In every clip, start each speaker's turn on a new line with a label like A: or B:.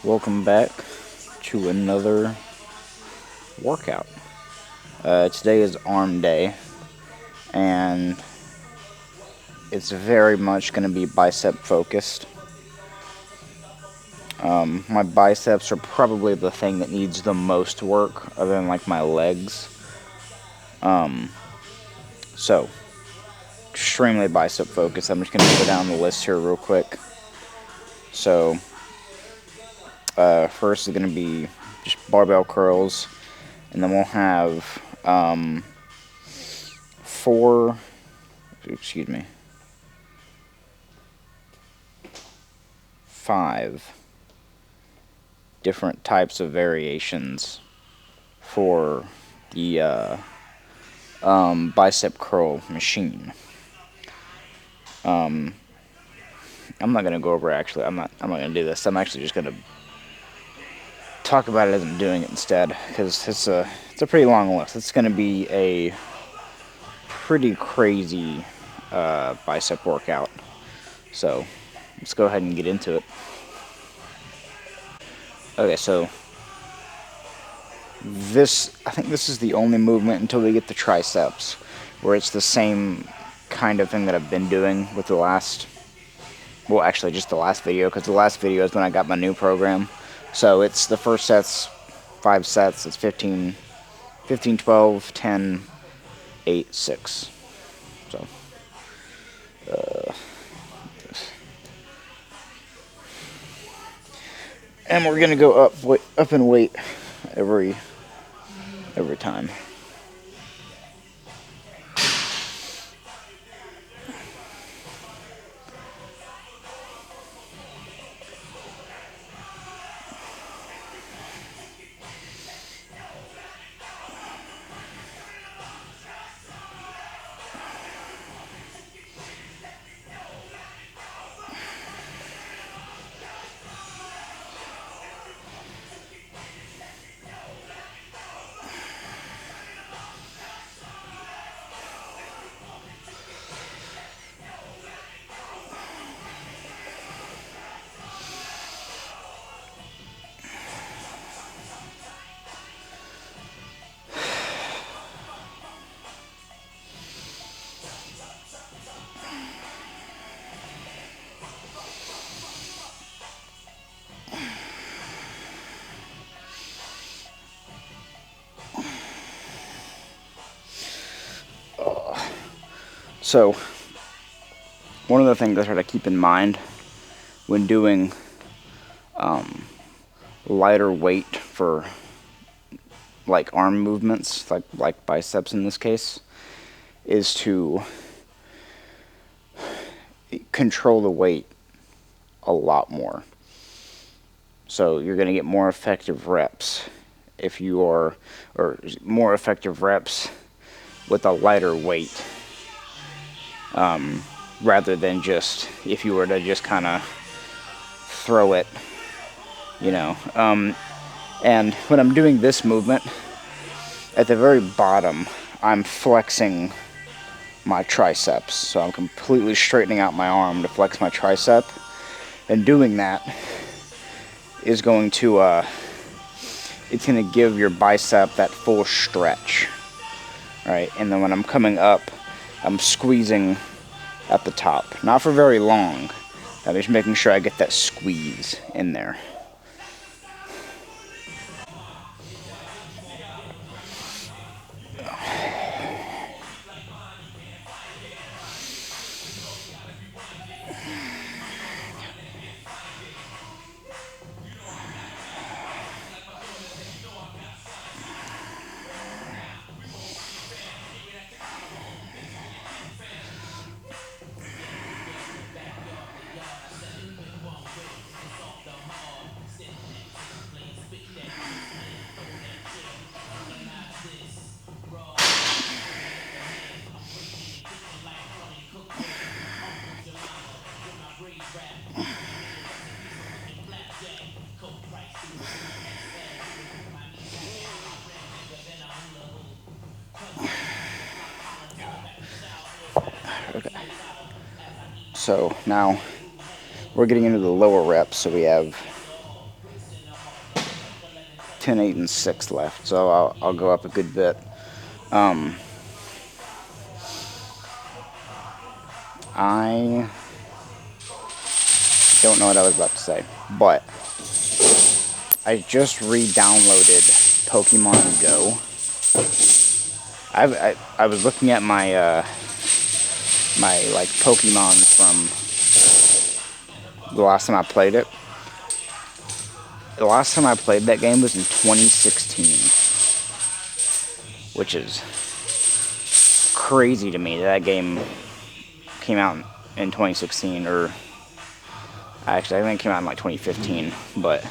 A: Welcome back to another workout. Today is arm day, and it's very much going to be bicep focused. My biceps are probably the thing that needs the most work, other than like my legs. So, extremely bicep focused. I'm just going to go down the list here real quick. So, first is going to be just barbell curls, and then we'll have five different types of variations for the bicep curl machine. I'm not gonna go over actually. I'm not gonna do this. I'm actually just gonna talk about it as I'm doing it instead, because it's a pretty long list. It's gonna be a pretty crazy bicep workout. So let's go ahead and get into it. Okay, so I think this is the only movement until we get the triceps, where it's the same kind of thing that I've been doing with the last, well, actually just the last video, because the last video is when I got my new program. So it's the first set's 5 sets. It's 15, 12, 10, 8, 6. So, and we're gonna go up in weight every time. So, one of the things I try to keep in mind when doing lighter weight for like arm movements, like biceps in this case, is to control the weight a lot more. So you're going to get more effective reps if you are, or more effective reps with a lighter weight, rather than just if you were to just kind of throw it, you know. And when I'm doing this movement, at the very bottom, I'm flexing my triceps. So I'm completely straightening out my arm to flex my tricep. And doing that is going to, it's going to give your bicep that full stretch. Right? And then when I'm coming up, I'm squeezing at the top. Not for very long. I'm just making sure I get that squeeze in there. Okay. So now we're getting into the lower reps. So we have 10, 8, and 6 left, so I'll go up a good bit. I don't know what I was about to say, but I just re-downloaded Pokemon Go. I was looking at my my like Pokemon from the last time I played it. The last time I played that game was in 2016, which is crazy to me. That game came out in 2016, or actually I think it came out in like 2015. But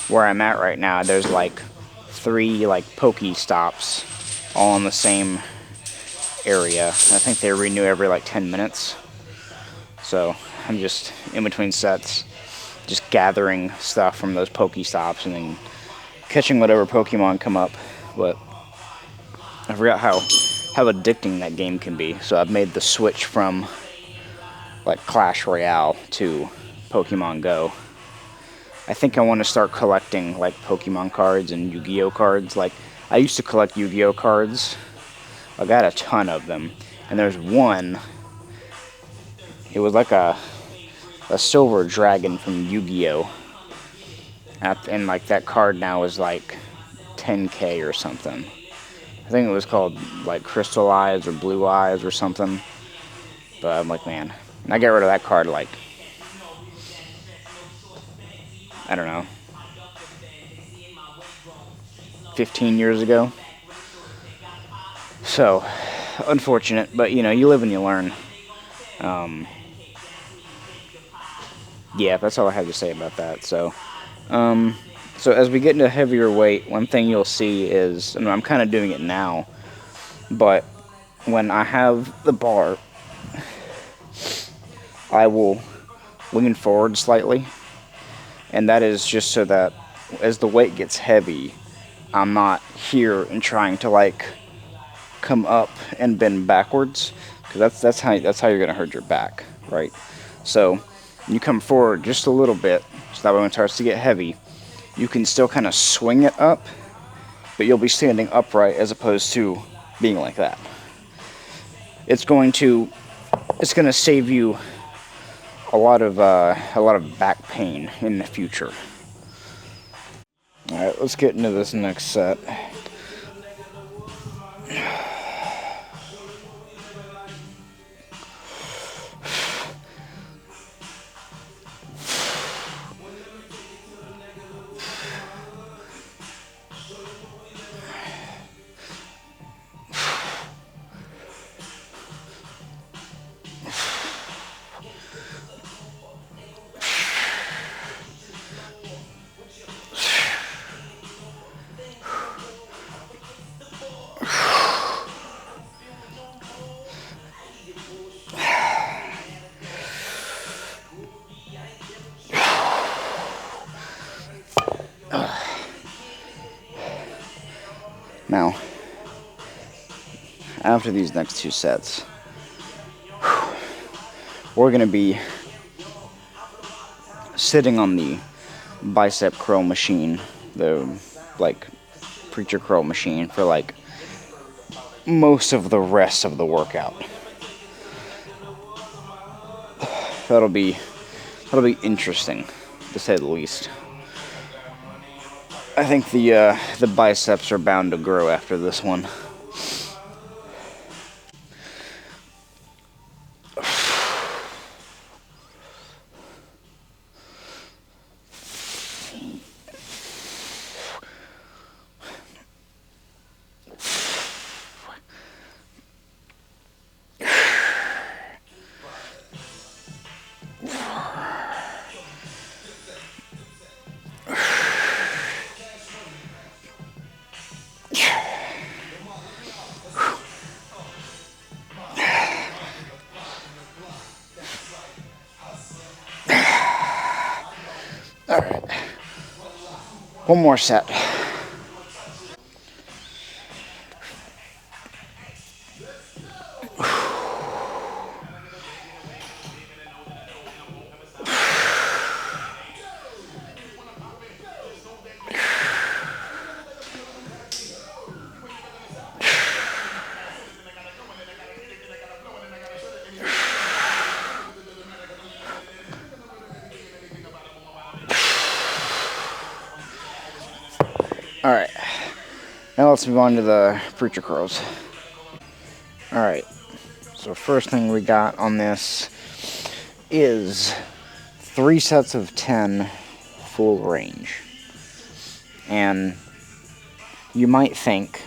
A: where I'm at right now, there's like 3 like Pokestops all in the same area. I think they renew every like 10 minutes. So I'm just in between sets, just gathering stuff from those Pokestops and then catching whatever Pokemon come up. But I forgot how addicting that game can be. So I've made the switch from like Clash Royale to Pokemon Go. I think I want to start collecting like Pokemon cards and Yu-Gi-Oh cards. Like I used to collect Yu-Gi-Oh cards. I got a ton of them, and there's one. It was like a silver dragon from Yu-Gi-Oh. And like that card now is like 10K or something. I think it was called like Crystal Eyes or Blue Eyes or something. But I'm like, man, and I got rid of that card like, I don't know, 15 years ago. So, unfortunate, but you know, you live and you learn. Yeah, that's all I have to say about that. So as we get into heavier weight, one thing you'll see is, and I'm kind of doing it now, but when I have the bar, I will lean forward slightly, and that is just so that as the weight gets heavy, I'm not here and trying to like come up and bend backwards, because that's how you're gonna hurt your back, right? So you come forward just a little bit, so that way when it starts to get heavy, you can still kind of swing it up, but you'll be standing upright as opposed to being like that. It's gonna save you a lot of back pain in the future. All right, let's get into this next set. Now, after these next 2 sets, we're going to be sitting on the bicep curl machine, the like preacher curl machine, for like most of the rest of the workout. That'll be interesting, to say the least. I think the biceps are bound to grow after this one. All right, one more set. Alright, now let's move on to the preacher curls. Alright, so first thing we got on this is 3 sets of 10 full range. And you might think,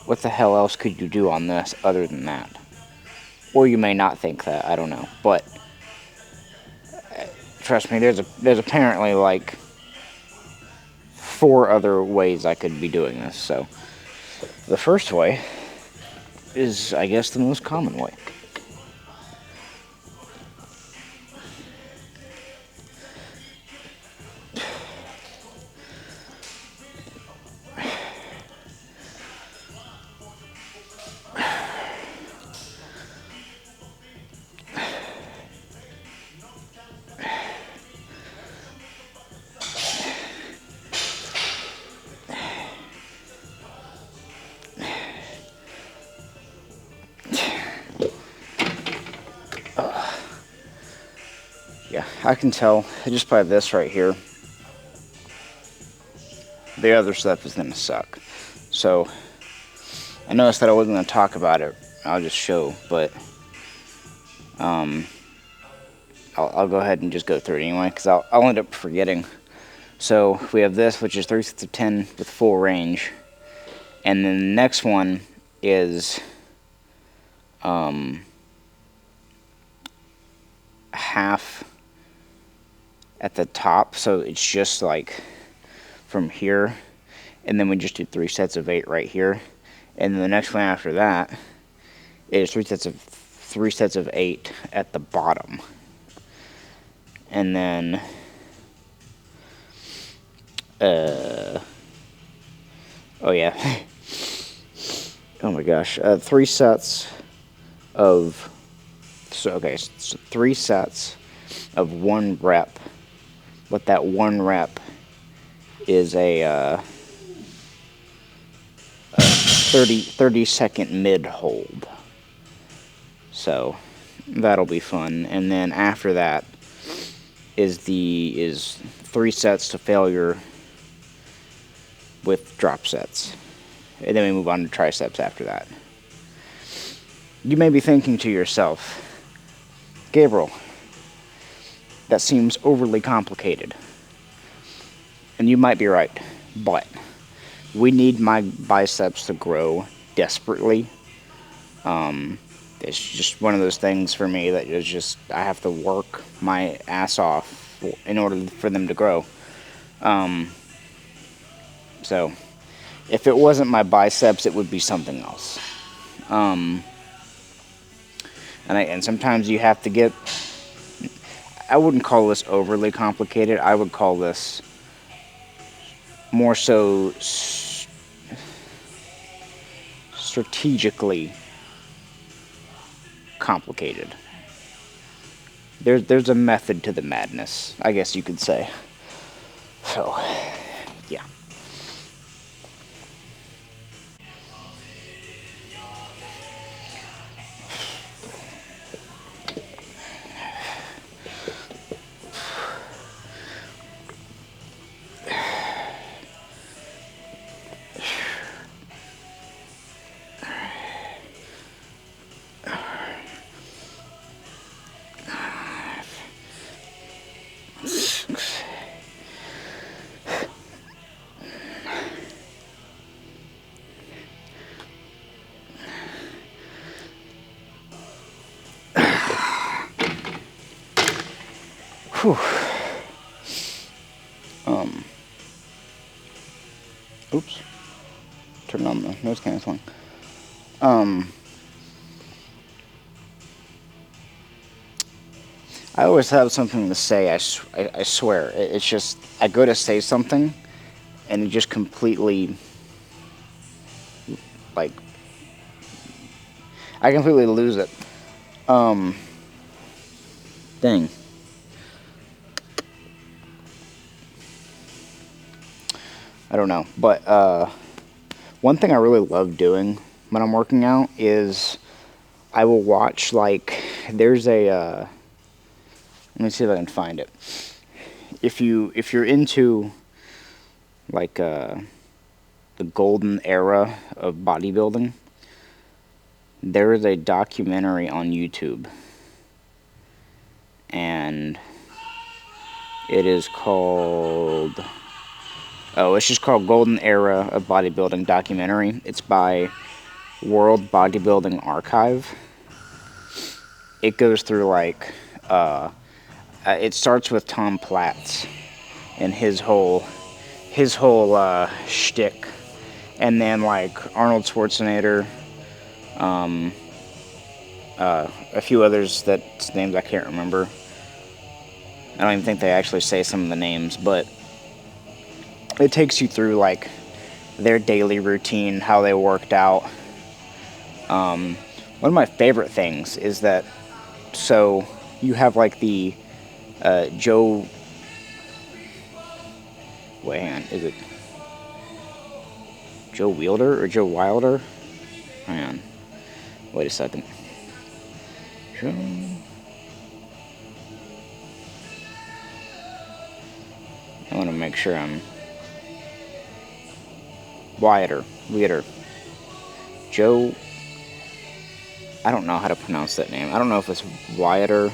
A: what the hell else could you do on this other than that? Or you may not think that, I don't know. But trust me, there's apparently like 4 other ways I could be doing this. So the first way is, I guess, the most common way. Yeah, I can tell just by this right here, the other stuff is going to suck. So, I noticed that I wasn't going to talk about it. I'll just show, but I'll go ahead and just go through it anyway, because I'll end up forgetting. So, we have this, which is 3 sets of 10 with full range. And then the next one is half at the top, so it's just like from here, and then we just do 3 sets of 8 right here, and then the next one after that is 3 sets of 8 at the bottom, and then oh yeah, oh my gosh, 3 sets of, so 3 sets of 1 rep. But that 1 rep is a 30 second mid hold. So that'll be fun. And then after that is 3 sets to failure with drop sets. And then we move on to triceps after that. You may be thinking to yourself, Gabriel, that seems overly complicated. And you might be right, but we need my biceps to grow desperately. It's just one of those things for me that is just, I have to work my ass off in order for them to grow. So, if it wasn't my biceps, it would be something else. And sometimes you have to get, I wouldn't call this overly complicated. I would call this more so strategically complicated. There's a method to the madness, I guess you could say. So, yeah. Whew. Oops. Turn on the noise canceling. I always have something to say, I swear. It's just, I go to say something, and it just completely, like, I completely lose it. Dang. I don't know, but one thing I really love doing when I'm working out is I will watch, like, there's a, let me see if I can find it. If you're into, like, the golden era of bodybuilding, there is a documentary on YouTube, and it is called, it's just called Golden Era of Bodybuilding Documentary. It's by World Bodybuilding Archive. It goes through, like, it starts with Tom Platz and his whole shtick, and then, like, Arnold Schwarzenegger, a few others that's names I can't remember. I don't even think they actually say some of the names, but it takes you through, like, their daily routine, how they worked out. One of my favorite things is that, so you have, like, the Joe, wait, hang on, is it Joe Wilder or Joe Wilder? Hang on, wait a second. Joe, I want to make sure I'm Wilder. Joe, I don't know how to pronounce that name. I don't know if it's Wilder.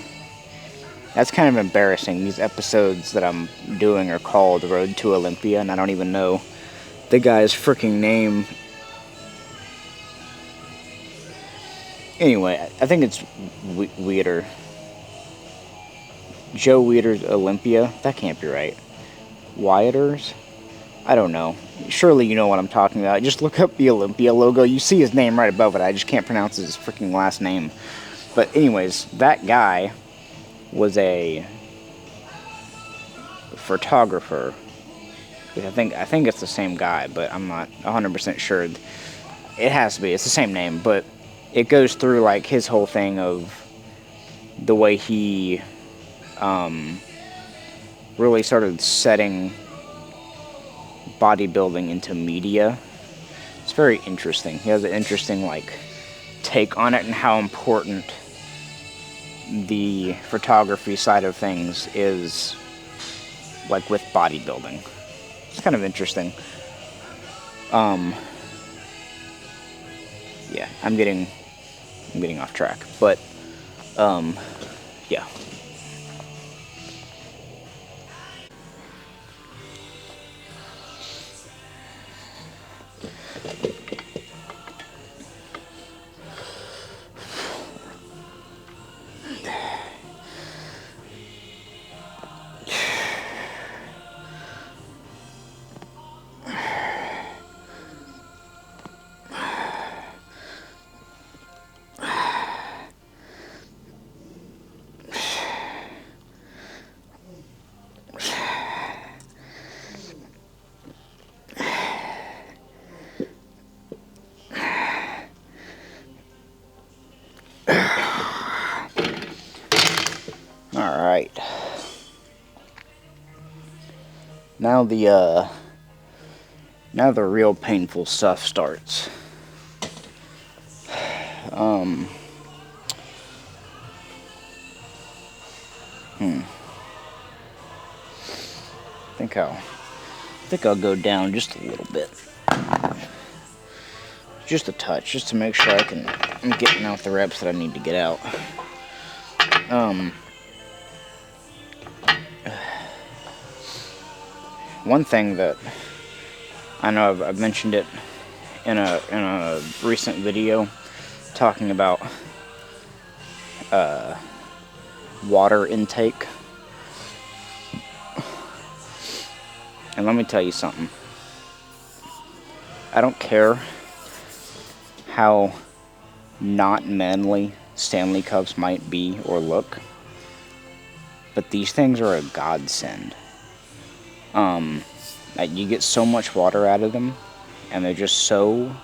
A: That's kind of embarrassing. These episodes that I'm doing are called Road to Olympia, and I don't even know the guy's freaking name. Anyway, I think it's Weeder. Joe Weider's Olympia? That can't be right. Wyatters? I don't know. Surely you know what I'm talking about. Just look up the Olympia logo. You see his name right above it. I just can't pronounce his freaking last name. But anyways, that guy was a photographer. I think it's the same guy, but I'm not 100% sure. It has to be. It's the same name, but it goes through, like, his whole thing of the way he really started setting bodybuilding into media. It's very interesting. He has an interesting, like, take on it, and how important the photography side of things is, like, with bodybuilding. It's kind of interesting. Yeah, I'm getting off track, but yeah. All right. Now the real painful stuff starts. I think I'll go down just a little bit. Just a touch, just to make sure I'm getting out the reps that I need to get out. One thing that I know I've mentioned it in a recent video, talking about water intake. And let me tell you something. I don't care how not manly Stanley Cups might be or look, but these things are a godsend. You get so much water out of them, and they're just so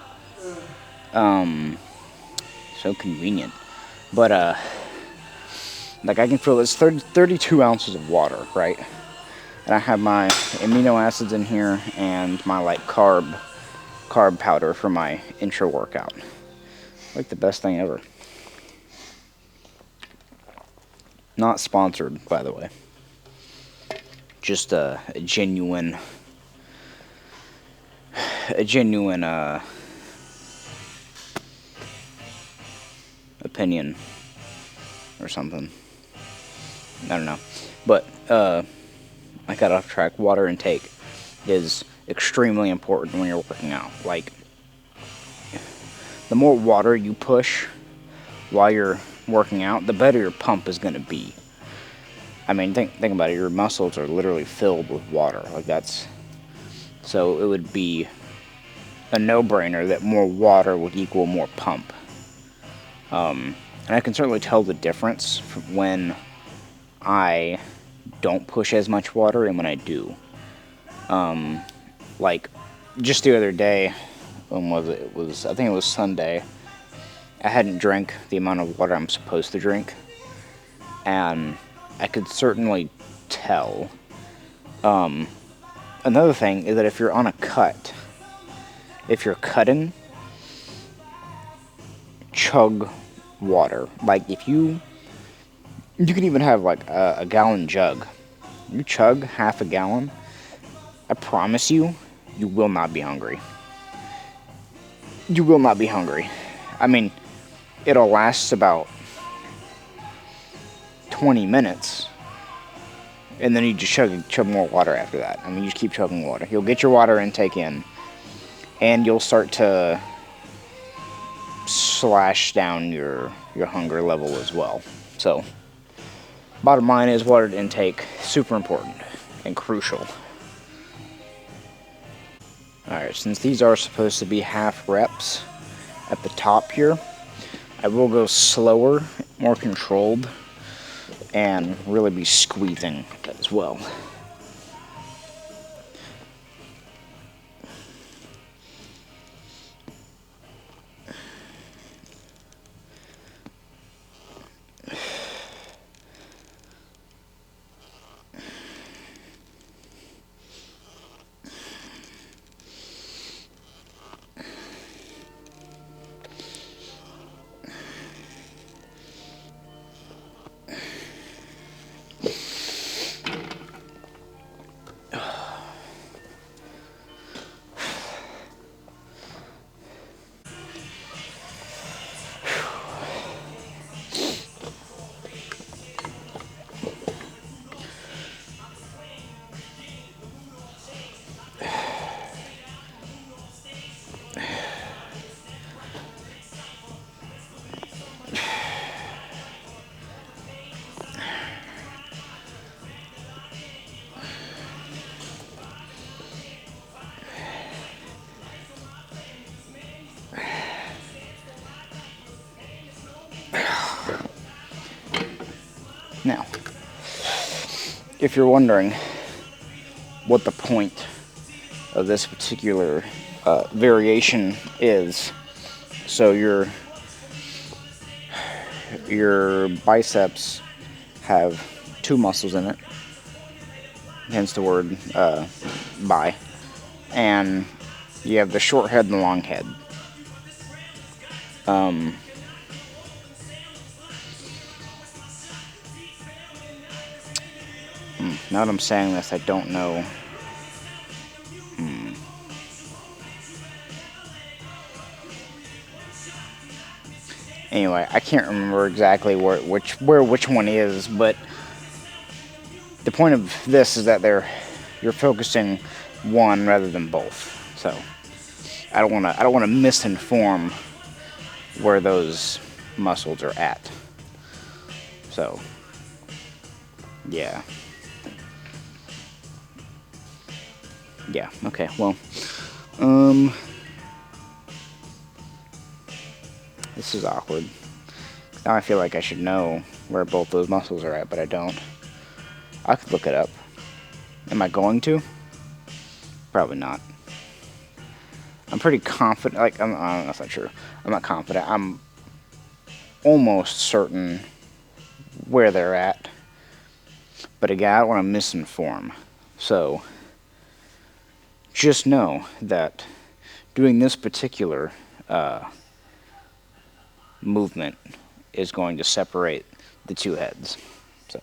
A: convenient. But like, I can fill this 32 ounces of water, right? And I have my amino acids in here and my, like, carb powder for my intra workout. Like, the best thing ever. Not sponsored, by the way. Just a genuine a genuine opinion or something. I don't know. But I got off track. Water intake is extremely important when you're working out. Like, the more water you push while you're working out, the better your pump is going to be. I mean, think about it. Your muscles are literally filled with water. Like, that's... So it would be a no-brainer that more water would equal more pump. And I can certainly tell the difference from when I don't push as much water and when I do. Like, just the other day, when was it? I think it was Sunday. I hadn't drank the amount of water I'm supposed to drink, and I could certainly tell. Another thing is that if you're on a cut, if you're cutting, chug water. Like, if you can even have like a gallon jug. You chug half a gallon, I promise you, you will not be hungry. You will not be hungry. I mean, it'll last about 20 minutes, and then you just chug more water after that. I mean, you just keep chugging water. You'll get your water intake in, and you'll start to slash down your hunger level as well. So, bottom line is water intake, super important and crucial. Alright, since these are supposed to be half reps at the top here, I will go slower, more controlled, and really be squeezing as well. Now, if you're wondering what the point of this particular variation is, so your biceps have two muscles in it, hence the word bi, and you have the short head and the long head. Now that I'm saying this, I don't know. Anyway, I can't remember exactly which one is, but the point of this is that you're focusing one rather than both. So I don't want to misinform where those muscles are at. So yeah. Yeah, okay, well, this is awkward. Now I feel like I should know where both those muscles are at, but I don't. I could look it up. Am I going to? Probably not. I'm pretty confident, like, that's not true. I'm not confident. I'm almost certain where they're at. But again, I don't want to misinform. So, just know that doing this particular movement is going to separate the two heads. So.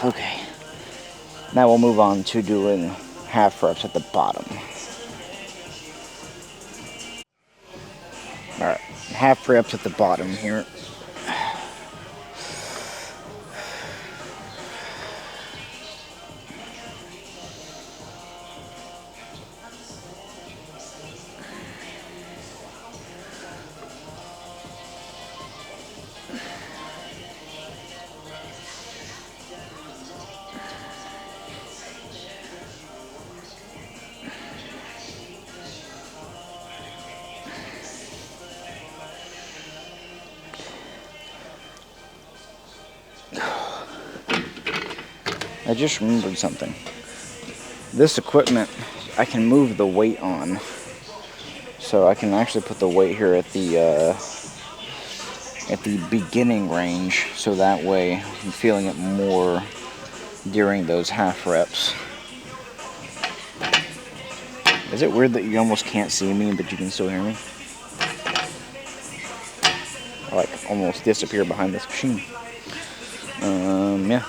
A: Okay. Now we'll move on to doing half reps at the bottom. Alright, half reps at the bottom here. I just remembered something. This equipment, I can move the weight on. So I can actually put the weight here at the beginning range, so that way I'm feeling it more during those half reps. Is it weird that you almost can't see me, but you can still hear me? I like almost disappear behind this machine. Yeah.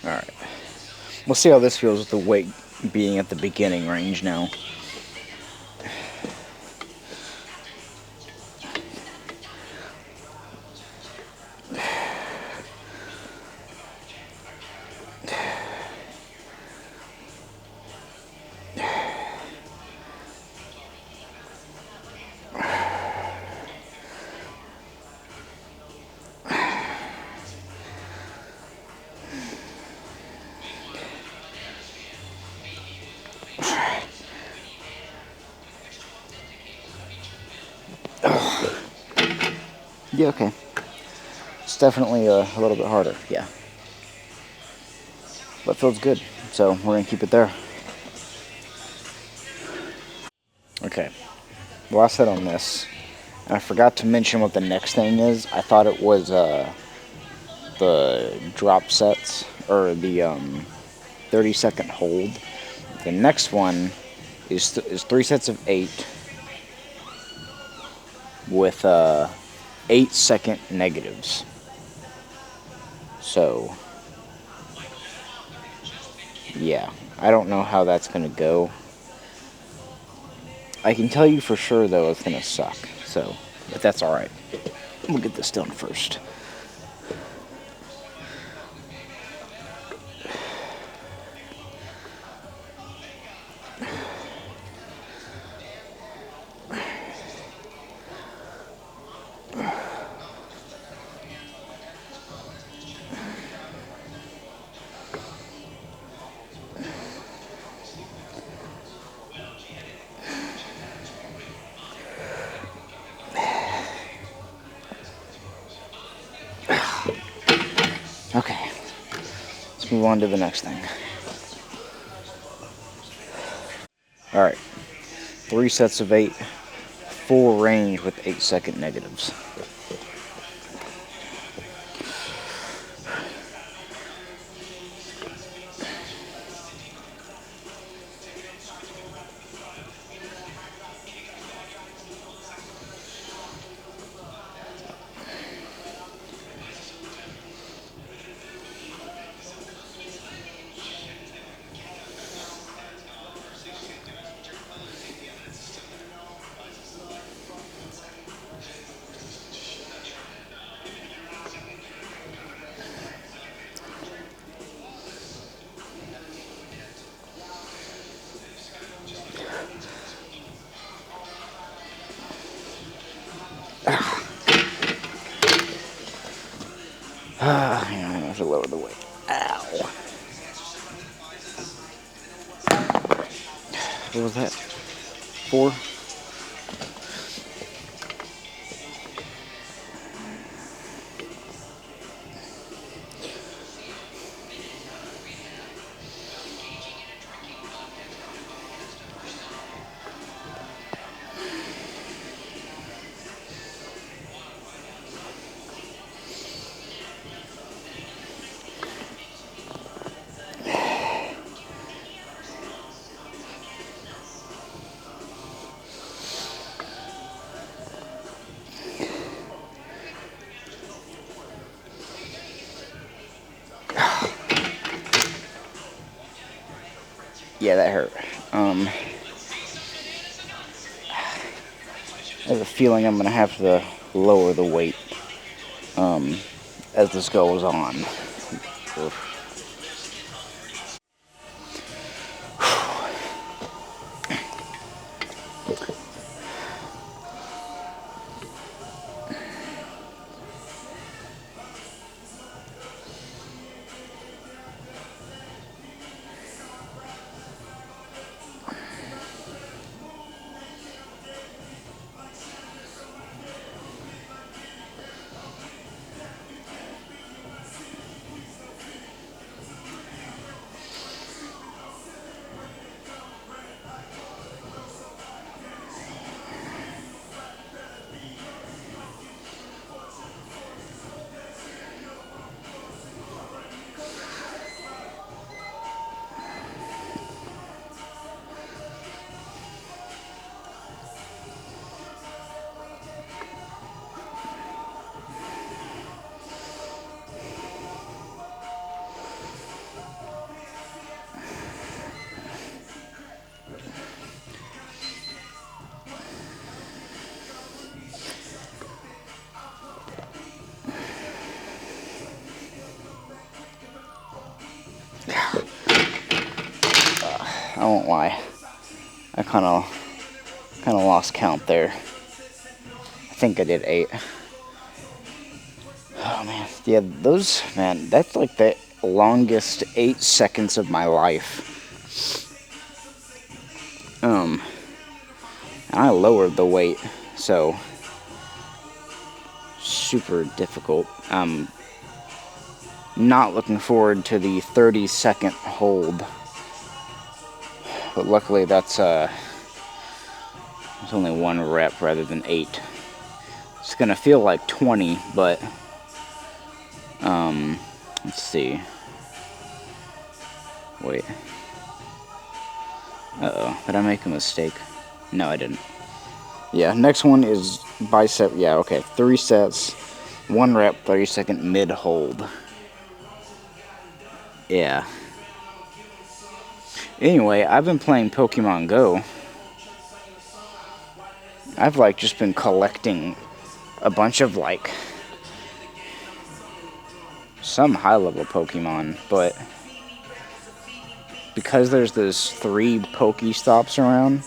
A: Alright. We'll see how this feels with the weight being at the beginning range now. Yeah, okay. It's definitely a little bit harder, yeah. But feels good, so we're gonna keep it there. Okay, last set on this. And I forgot to mention what the next thing is. I thought it was the drop sets, or the 30-second hold. The next one is 3 sets of 8 with 8-second negatives. So, yeah, I don't know how that's going to go. I can tell you for sure, though, it's going to suck. So, but that's alright. We'll get this done first. Okay, let's move on to the next thing. Alright, 3 sets of 8, full range with 8-second negatives. Hang on, I have to lower the weight. Ow. What was that? 4? Yeah, that hurt. I have a feeling I'm gonna have to lower the weight as this goes on. Oof. I won't lie. I kind of lost count there. I think I did 8. Oh man, yeah, man, that's like the longest 8 seconds of my life. And I lowered the weight, so super difficult. I'm not looking forward to the 30-second hold, but luckily that's it's only 1 rep rather than 8. It's gonna feel like 20, but let's see. Wait. Uh-oh, did I make a mistake? No, I didn't. Yeah, next one is bicep. Yeah, okay. 3 sets, 1 rep, 30-second mid-hold. Yeah. Anyway, I've been playing Pokemon Go. I've, like, just been collecting a bunch of, like, some high-level Pokemon, but because there's those 3 Pokestops around,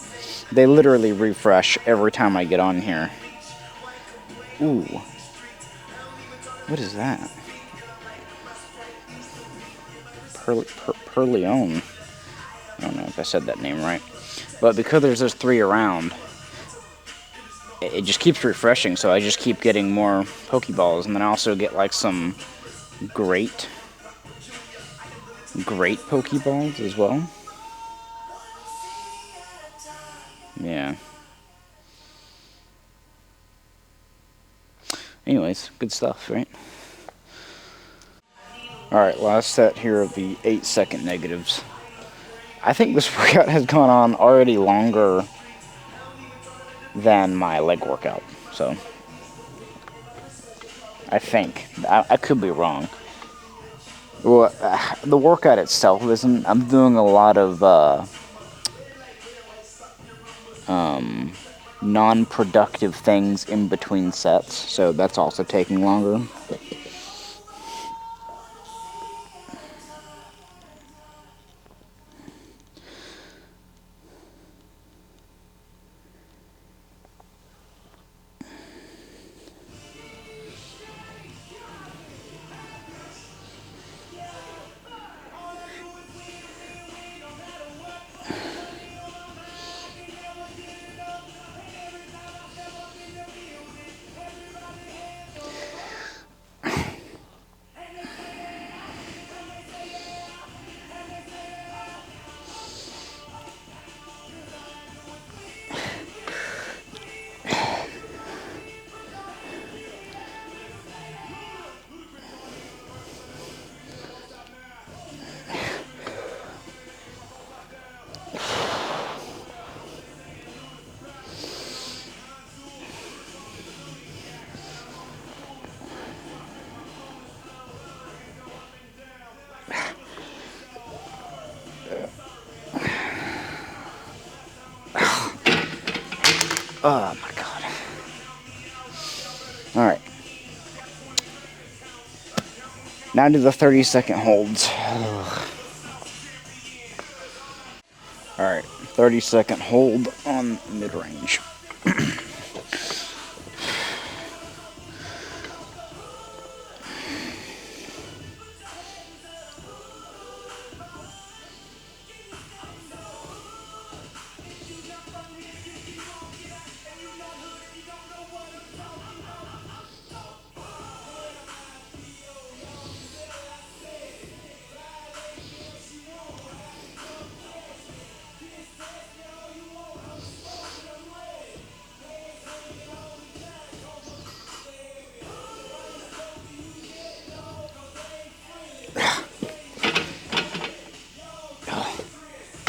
A: they literally refresh every time I get on here. Ooh. What is that? Perleone. I don't know if I said that name right. But because there's those 3 around, it just keeps refreshing, so I just keep getting more Pokeballs. And then I also get, like, some great Pokeballs as well. Yeah. Anyways, good stuff, right? Alright, last set here of the 8-second negatives. I think this workout has gone on already longer than my leg workout, so I think. I could be wrong. Well, the workout itself isn't. I'm doing a lot of non-productive things in between sets, so that's also taking longer. Oh my god. Alright. Now to the 30-second holds. Alright, 30-second hold on mid-range.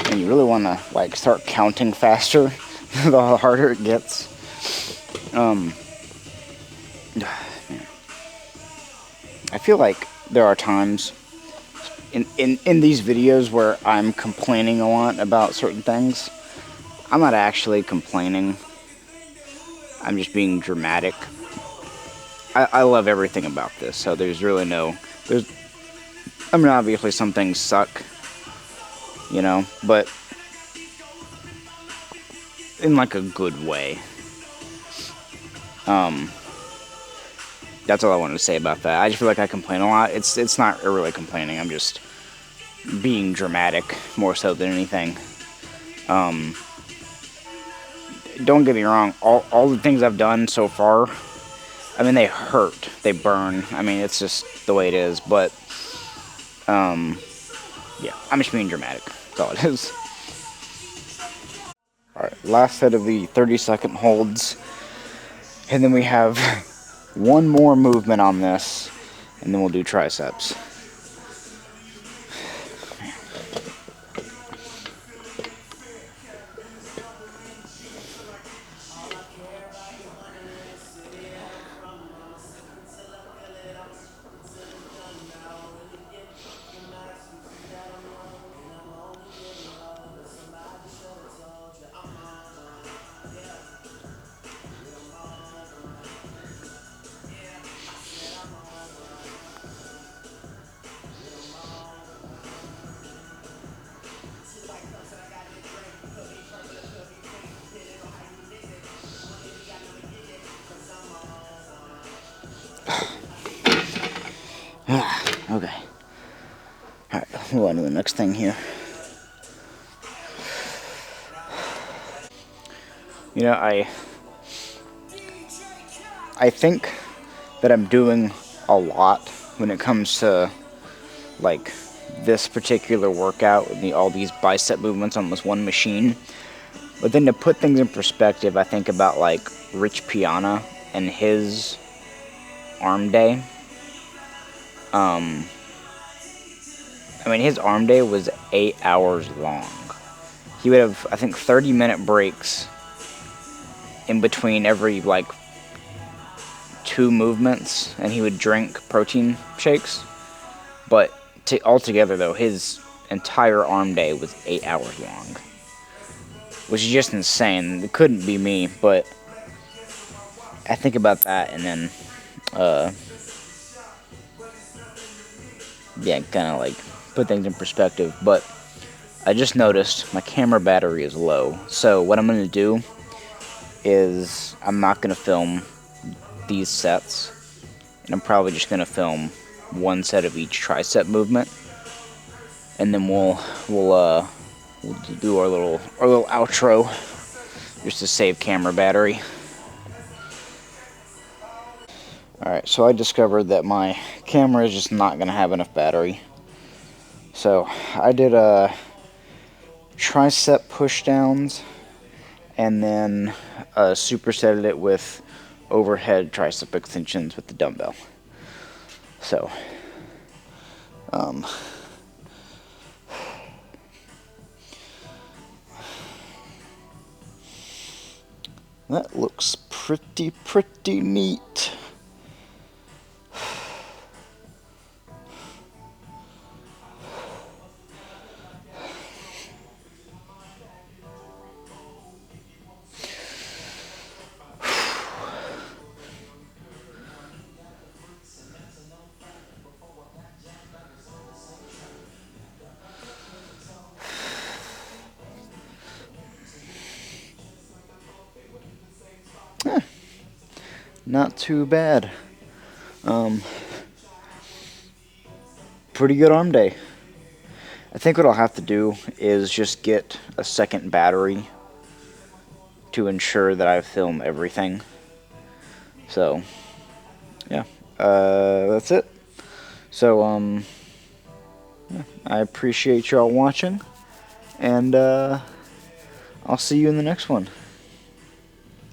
A: And you really want to like start counting faster the harder it gets. I feel like there are times in these videos where I'm complaining a lot about certain things. I'm not actually complaining. I'm just being dramatic. I love everything about this, so there's really no... I mean, obviously some things suck, you know, but in like a good way. That's all I wanted to say about that. I just feel like I complain a lot. It's not really complaining. I'm just being dramatic more so than anything. Don't get me wrong. All the things I've done so far, I mean, they hurt. They burn. I mean, it's just the way it is. But, yeah, I'm just being dramatic. That's all it is. Alright, last set of the 30-second holds. And then we have one more movement on this. And then we'll do triceps. Okay. Alright, move on to the next thing here. You know, I think that I'm doing a lot when it comes to, like, this particular workout, all these bicep movements on this one machine. But then to put things in perspective, I think about, like, Rich Piana and his arm day. I mean, his arm day was 8 hours long. He would have, I think, 30-minute breaks in between every, like, 2 movements, and he would drink protein shakes. But altogether, though, his entire arm day was 8 hours long, which is just insane. It couldn't be me, but I think about that, and then, yeah, kind of, like, put things in perspective. But I just noticed my camera battery is low, so what I'm going to do is I'm not going to film these sets, and I'm probably just going to film one set of each tricep movement, and then we'll do our little outro just to save camera battery. Alright, so I discovered that my camera is just not going to have enough battery. So I did tricep pushdowns, and then supersetted it with overhead tricep extensions with the dumbbell. So, that looks pretty neat. not too bad. Pretty good arm day. I think what I'll have to do is just get a second battery to ensure that I film everything. So, yeah, that's it. So, yeah, I appreciate y'all watching, and I'll see you in the next one.